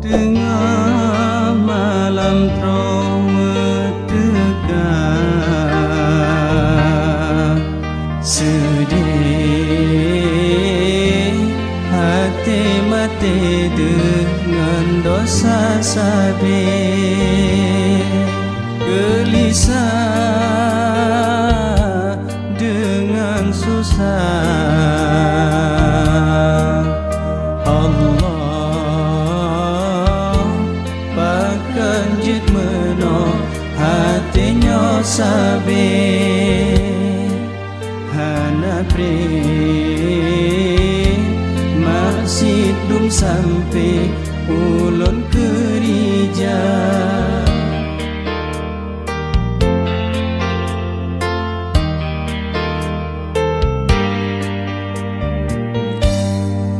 Tengah malam trauma tegak, sedih hati mati dengan dosa sabit, gelisah dengan susah. Kanjit meno hatinya sabit, hana pri masih dum sampai ulun kerja.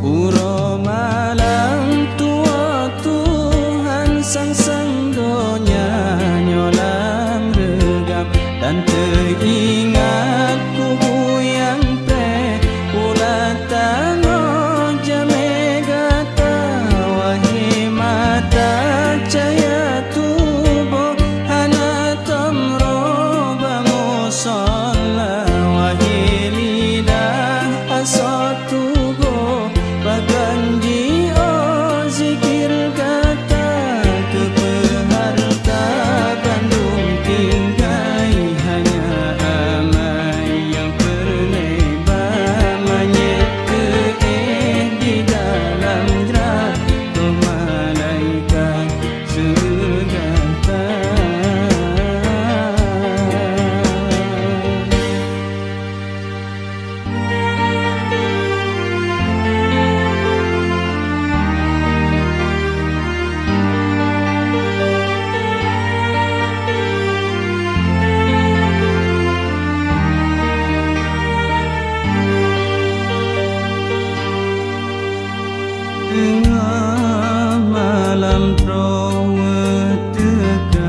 Uro malam tua Tuhan sang donya nyolam regam, dan teringat ku yang pre ulah tango jame gata, wahai mata cahaya tubuh hana tamro bamusola, wahai lidah asal tubuh baganji o zikir kata, kepeharta Bandung tinggai hanya amai yang pernah bamanyet ke di dalam jerato malaikat segata. Tengah malam trauma tegak,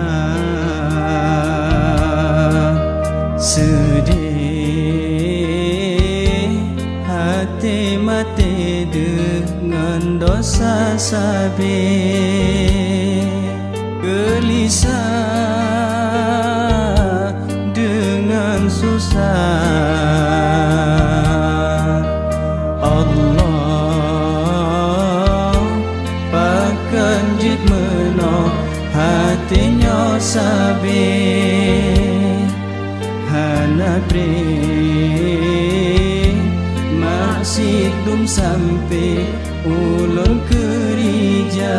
sedih hati mati dengan dosa sabit, gelisah dengan susah. Kanjit meno hatinya sabit, hana pri masih dum sampai ulun kerja.